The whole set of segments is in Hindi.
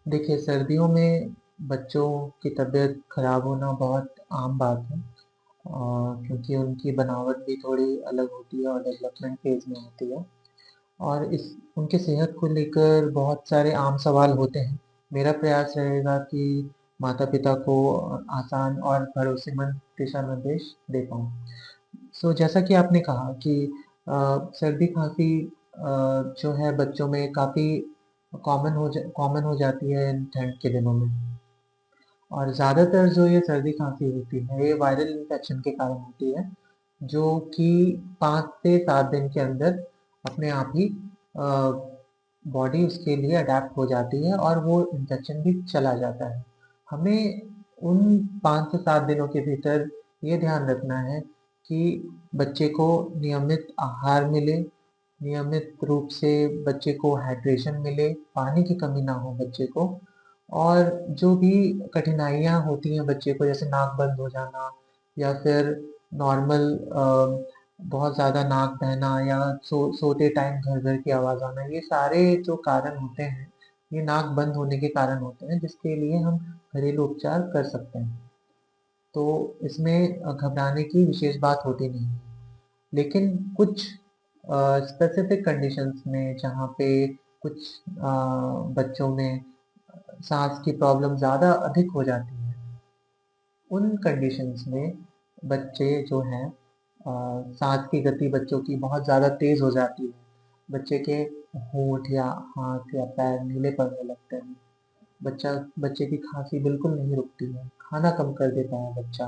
देखिए, सर्दियों में बच्चों की तबीयत खराब होना बहुत आम बात है। क्योंकि उनकी बनावट भी थोड़ी अलग होती है और डेवलपमेंट फेज़ में होती है और इस उनके सेहत को लेकर बहुत सारे आम सवाल होते हैं। मेरा प्रयास रहेगा कि माता-पिता को आसान और भरोसेमंद दिशा-निर्देश दे पाऊँ। जैसा कि आपने कहा कि सर्दी-खाँसी जो है बच्चों में काफ़ी कॉमन हो जाती है इन ठंड के दिनों में। और ज़्यादातर जो ये सर्दी-खाँसी होती है, ये वायरल इन्फेक्शन के कारण होती है, जो कि 5 से 7 दिन के अंदर अपने आप ही बॉडी उसके लिए अडैप्ट हो जाती है और वो इन्फेक्शन भी चला जाता है। हमें उन 5 से 7 दिनों के भीतर ये ध्यान रखना है कि बच्चे को नियमित आहार मिले, नियमित रूप से बच्चे को हाइड्रेशन मिले, पानी की कमी ना हो बच्चे को और जो भी कठिनाइयाँ होती हैं बच्चे को जैसे नाक बंद हो जाना या फिर नॉर्मल बहुत ज़्यादा नाक बहना या सोते टाइम घर-घर की आवाज़ आना, ये सारे जो कारण होते हैं, ये नाक बंद होने के कारण होते हैं जिसके लिए हम घरेलू उपचार कर सकते हैं। तो इसमें घबराने की विशेष बात होती नहीं है। लेकिन कुछ स्पेसिफिक कंडीशंस में जहाँ पे कुछ बच्चों में साँस की प्रॉब्लम ज़्यादा अधिक हो जाती है, उन कंडीशंस में बच्चे जो हैं साँस की गति बच्चों की बहुत ज़्यादा तेज़ हो जाती है। बच्चे के होंठ या हाथ या पैर नीले पड़ने लगते हैं। बच्चे की खाँसी बिल्कुल नहीं रुकती है, खाना कम कर देता है बच्चा,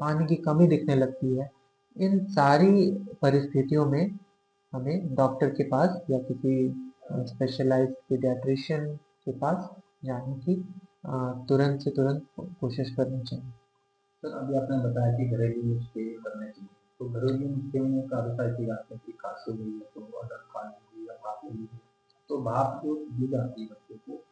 पानी की कमी दिखने लगती है। इन सारी परिस्थितियों में हमें डॉक्टर के पास या किसी स्पेशलाइज़्ड पीडियाट्रिशियन के पास जाने की तुरंत से तुरंत कोशिश करनी चाहिए। सर अभी आपने बताया कि घरेलू नुस्खे करने चाहिए, तो घरेलू नुस्खे में काफ़ी सारी चीज़ें आती हैं कि खाँसी हुई है तो अगर खानी हुई या भाप लेनी है, तो भाप जो दी जाती है बच्चे को,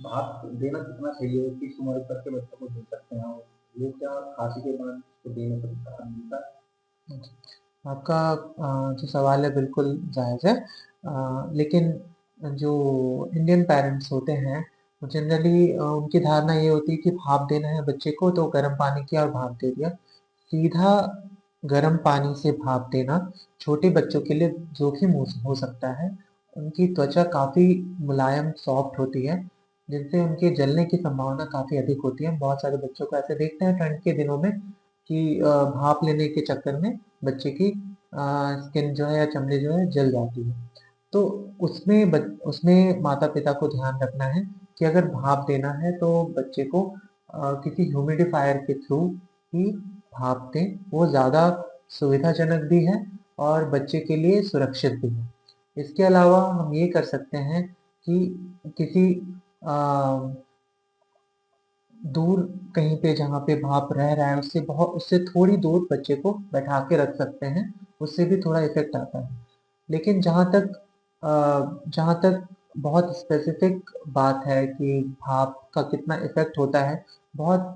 भाप देना कितना सही है, किस उम्र तक के बच्चों को दे सकते हैं और वो क्या खाँसी के बाद उसको देने पर आराम मिलता है? आपका जो सवाल है बिल्कुल जायज़ है। लेकिन जो इंडियन पेरेंट्स होते हैं, वो जनरली उनकी धारणा ये होती है कि भाप देना है बच्चे को तो गर्म पानी किया और भाप दे दिया। सीधा गर्म पानी से भाप देना छोटे बच्चों के लिए जोखिम हो सकता है। उनकी त्वचा काफ़ी मुलायम, सॉफ्ट होती है, जिनसे उनके जलने की संभावना काफ़ी अधिक होती है। बहुत सारे बच्चों को ऐसे देखते हैं ठंड के दिनों में कि भाप लेने के चक्कर में बच्चे की स्किन जो है या चमड़ी जो है जल जाती है। तो उसमें माता-पिता को ध्यान रखना है कि अगर भाप देना है तो बच्चे को किसी ह्यूमिडिफायर के थ्रू ही भाप दें, वो ज़्यादा सुविधाजनक भी है और बच्चे के लिए सुरक्षित भी है। इसके अलावा हम ये कर सकते हैं कि किसी अ, दूर कहीं पे जहाँ पे भाप रह रहा है उससे थोड़ी दूर बच्चे को बैठा के रख सकते हैं, उससे भी थोड़ा इफ़ेक्ट आता है। लेकिन जहाँ तक बहुत स्पेसिफिक बात है कि भाप का कितना इफ़ेक्ट होता है, बहुत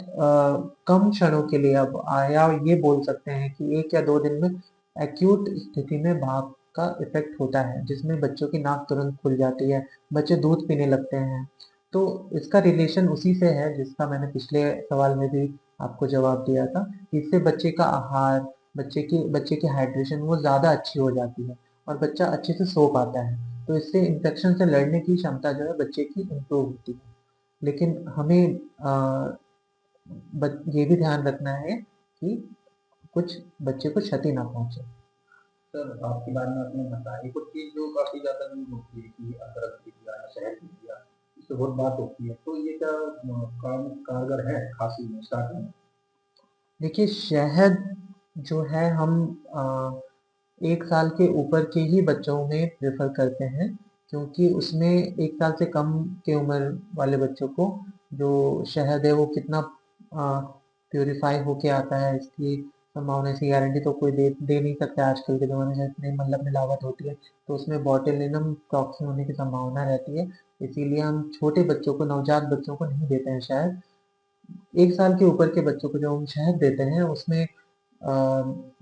कम क्षणों के लिए अब या ये बोल सकते हैं कि 1 या 2 दिन में एक्यूट स्थिति में भाप का इफ़ेक्ट होता है, जिसमें बच्चों की नाक तुरंत खुल जाती है, बच्चे दूध पीने लगते हैं। तो इसका रिलेशन उसी से है जिसका मैंने पिछले सवाल में भी आपको जवाब दिया था। इससे बच्चे का आहार, बच्चे की हाइड्रेशन वो ज़्यादा अच्छी हो जाती है और बच्चा अच्छे से सो पाता है। तो इससे इन्फेक्शन से लड़ने की क्षमता जो है बच्चे की इम्प्रूव होती है। लेकिन हमें ये भी ध्यान रखना है कि कुछ बच्चे को क्षति ना पहुंचे। सर आपके बारे में आपने बताया कुछ चीज़ जो काफ़ी ज़्यादा यूज़ होती है कि अदरक दे दिया या शहद दे दिया, इससे बहुत बात होती है, तो ये क्या काम कारगर है खाँसी में स्टार्टिंग में? देखिए, शहद जो है हम 1 साल के ऊपर के ही बच्चों में प्रेफ़र करते हैं, क्योंकि उसमें 1 साल से कम की उम्र वाले बच्चों को जो शहद है वो कितना प्यूरिफ़ाई होके आता है इसकी संभावना, इसकी गारंटी तो कोई दे नहीं सकता आजकल के ज़माने में, इतनी मतलब मिलावट होती है, तो उसमें बोtulinum टॉक्सिन होने की संभावना रहती है। इसीलिए हम छोटे बच्चों को, नवजात बच्चों को नहीं देते हैं शहद। 1 साल के ऊपर के बच्चों को जो हम शहद देते हैं उसमें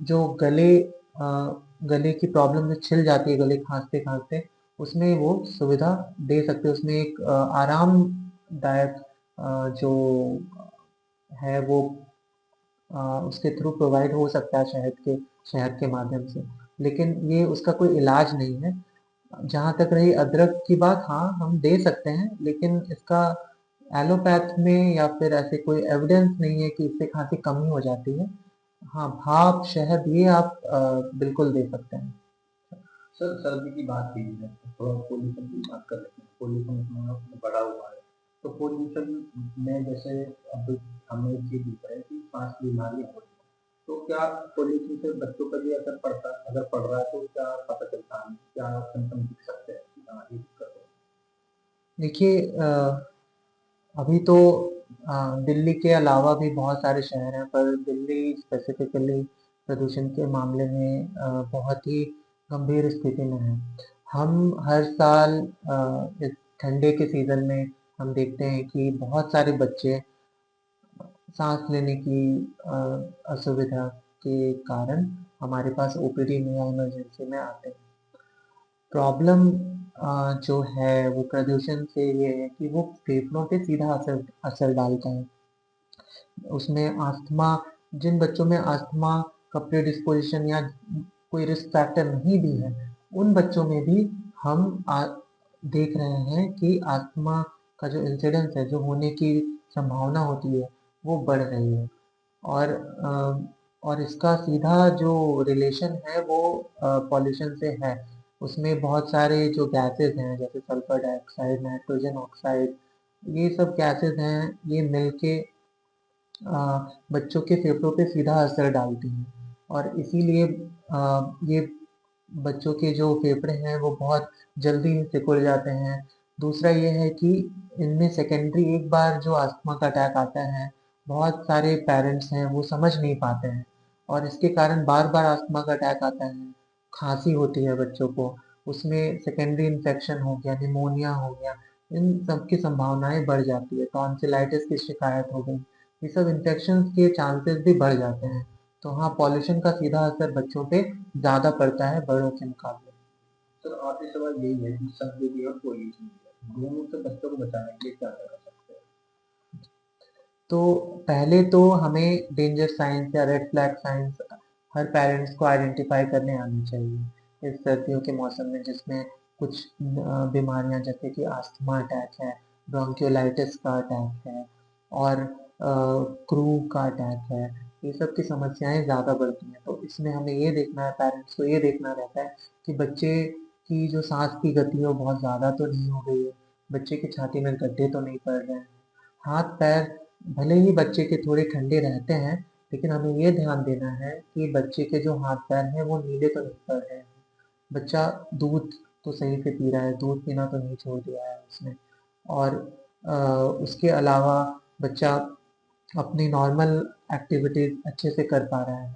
जो गले की प्रॉब्लम जो छिल जाती है गले खाँसते-खाँसते, उसमें वो सुविधा दे सकते हैं। उसमें एक आराम दायक जो है वो उसके थ्रू प्रोवाइड हो सकता है शहद के माध्यम से, लेकिन ये उसका कोई इलाज नहीं है। जहाँ तक रही अदरक की बात, हाँ हम दे सकते हैं, लेकिन इसका एलोपैथ में या फिर ऐसे कोई एविडेंस नहीं है कि इससे खांसी कम ही हो जाती है। हाँ, भाप शहद ये आप बिल्कुल दे सकते हैं। सर सर्दी की बात की है, थोड़ा पोल्यूशन की बात कर लेते हैं। पोल्यूशन इतना बढ़ा हुआ है, तो पोल्यूशन में जैसे अब हमें एक चीज दिख रहा है कि सांस की बीमारियां हो रही है, तो क्या पोल्यूशन से बच्चों पर भी असर पड़ता है? अगर पड़ रहा है तो क्या पता चलता है, क्या सिम्टम दिख सकते हैं कि हाँ ये दिक्कत है? देखिए अभी तो दिल्ली के अलावा भी बहुत सारे शहर हैं, पर दिल्ली स्पेसिफिकली प्रदूषण के मामले में बहुत ही गंभीर स्थिति में है। हम हर साल इस ठंडे के सीज़न में हम देखते हैं कि बहुत सारे बच्चे सांस लेने की असुविधा के कारण हमारे पास ओपीडी में या इमरजेंसी में आते हैं। प्रॉब्लम जो है वो प्रदूषण से ये है कि वो फेफड़ों पे सीधा असर असर डालता है। उसमें अस्थमा, जिन बच्चों में अस्थमा का प्रीडिस्पोजिशन या कोई रिस्क फैक्टर नहीं भी है, उन बच्चों में भी हम देख रहे हैं कि अस्थमा का जो इंसिडेंस है, जो होने की संभावना होती है, वो बढ़ रही है। और और इसका सीधा जो रिलेशन है वो पॉल्यूशन से है। उसमें बहुत सारे जो गैसेस हैं, जैसे सल्फर डाइऑक्साइड, नाइट्रोजन ऑक्साइड, ये सब गैसेस हैं, ये मिलके अ, बच्चों के फेफड़ों पे सीधा असर डालती हैं, और इसीलिए ये बच्चों के जो फेफड़े हैं वो बहुत जल्दी सिकुड़ जाते हैं। दूसरा ये है कि इनमें सेकेंडरी एक बार जो अस्थमा का अटैक आता है, बहुत सारे पेरेंट्स हैं वो समझ नहीं पाते हैं, और इसके कारण बार बार अस्थमा का अटैक आता है, खांसी होती है बच्चों को, उसमें सेकेंडरी इन्फेक्शन हो गया, निमोनिया हो गया, इन सब की संभावनाएं बढ़ जाती है, टॉन्सिलाइटिस की शिकायत हो गई, ये सब इन्फेक्शंस के चांसेस भी बढ़ जाते हैं। तो हाँ, पॉल्यूशन का सीधा असर बच्चों पे ज़्यादा पड़ता है बड़ों के मुकाबले। सर आखिरी सवाल यही है कि सर्दी भी और पोल्यूशन भी, दोनों से बच्चों को बचाने के लिए क्या कर सकते हैं? तो पहले तो हमें डेंजर साइंस या रेड फ्लैग साइंस हर पेरेंट्स को आइडेंटिफाई करने आनी चाहिए इस सर्दियों के मौसम में, जिसमें कुछ बीमारियां जैसे कि अस्थमा अटैक है, ब्रोंकियोलाइटिस का अटैक है, और क्रू का अटैक है, ये सब की समस्याएं ज़्यादा बढ़ती हैं। तो इसमें हमें ये देखना है, पेरेंट्स को ये देखना रहता है कि बच्चे की जो सांस की गति है वो बहुत ज़्यादा तो नहीं हो गई है, बच्चे की छाती में गड्ढे तो नहीं पड़ रहे हैं, हाथ पैर भले ही बच्चे के थोड़े ठंडे रहते हैं, लेकिन हमें ये ध्यान देना है कि बच्चे के जो हाथ पैर हैं वो नीले तो नहीं पड़ रहे हैं, बच्चा दूध तो सही से पी रहा है, दूध पीना तो नहीं छोड़ दिया है उसने, और उसके अलावा बच्चा अपनी नॉर्मल एक्टिविटीज अच्छे से कर पा रहा है,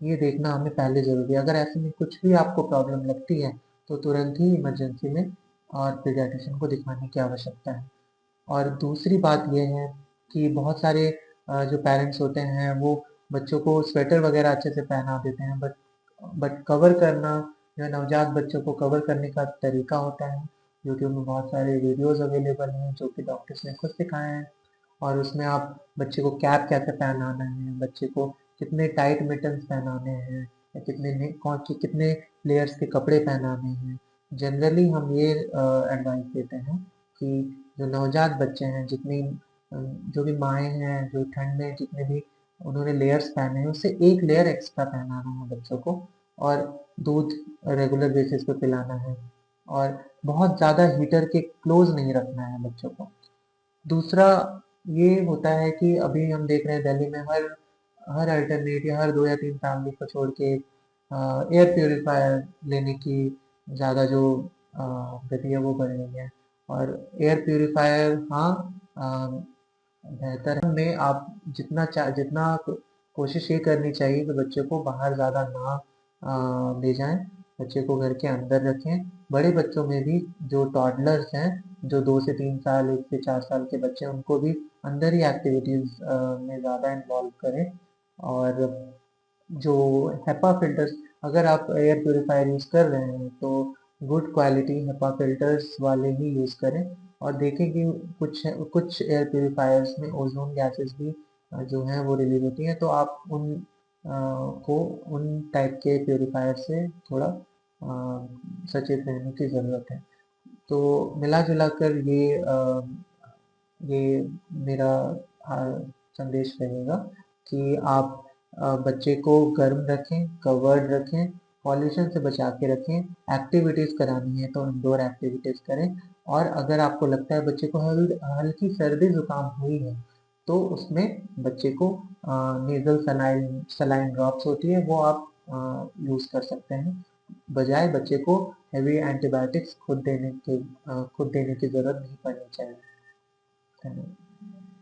ये देखना हमें पहले ज़रूरी है। अगर ऐसे में कुछ भी आपको प्रॉब्लम लगती है तो तुरंत ही इमरजेंसी में और पीडियाट्रिशियन को दिखाने की आवश्यकता है। और दूसरी बात ये है कि बहुत सारे जो पेरेंट्स होते हैं वो बच्चों को स्वेटर वगैरह अच्छे से पहना देते हैं, बट कवर करना, जो नवजात बच्चों को कवर करने का तरीका होता है, यूट्यूब में बहुत सारे वीडियोस अवेलेबल हैं जो कि डॉक्टर्स ने खुद सिखाए हैं, और उसमें आप बच्चे को कैप कैसे पहनाना है, बच्चे को कितने टाइट मिटन्स पहनाने हैं, या कौन सी कितने लेयर्स के कपड़े पहनाने हैं। जनरली हम ये एडवाइस देते हैं कि जो नवजात बच्चे हैं, जो भी माएँ हैं, जो ठंड में जितने भी उन्होंने लेयर्स पहने हैं, उससे एक लेयर एक्स्ट्रा पहनाना है बच्चों को, और दूध रेगुलर बेसिस पे पिलाना है, और बहुत ज़्यादा हीटर के क्लोज नहीं रखना है बच्चों को। दूसरा ये होता है कि अभी हम देख रहे हैं दिल्ली में हर हर अल्टरनेट या हर 2 या 3 फैमिली को छोड़ के एयर प्यूरीफायर लेने की ज़्यादा जो गति है वो बढ़ रही है। और एयर प्यूरीफायर, हाँ, बेहतर है में आप जितना कोशिश ये करनी चाहिए कि बच्चे को बाहर ज़्यादा ना ले जाएं, बच्चे को घर के अंदर रखें। बड़े बच्चों में भी जो टॉडलर्स हैं, जो 2 से 3 साल, 1 से 4 साल के बच्चे हैं, उनको भी अंदर ही एक्टिविटीज़ में ज़्यादा इन्वॉल्व करें। और जो हेपा फिल्टर्स, अगर आप एयर प्यूरीफायर यूज़ कर रहे हैं तो गुड क्वालिटी हेपा फिल्टर्स वाले ही यूज़ करें, और देखें कि कुछ कुछ एयर प्योरीफायर्स में ओजोन गैसेस भी जो हैं वो रिलीज होती हैं, तो आप को उन टाइप के प्योरीफायर से थोड़ा सचेत रहने की ज़रूरत है। तो मिला जुला कर ये मेरा अ, संदेश रहेगा कि आप बच्चे को गर्म रखें, कवर्ड रखें, पॉल्यूशन से बचा के रखें, एक्टिविटीज़ करानी है तो इंडोर एक्टिविटीज़ करें, और अगर आपको लगता है बच्चे को हल्की सर्दी जुकाम हुई है तो उसमें बच्चे को नेजल सलाइन ड्रॉप्स होती है वो आप यूज़ कर सकते हैं, बजाय बच्चे को हेवी एंटीबायोटिक्स खुद देने की ज़रूरत नहीं पड़नी चाहिए। धन्यवाद।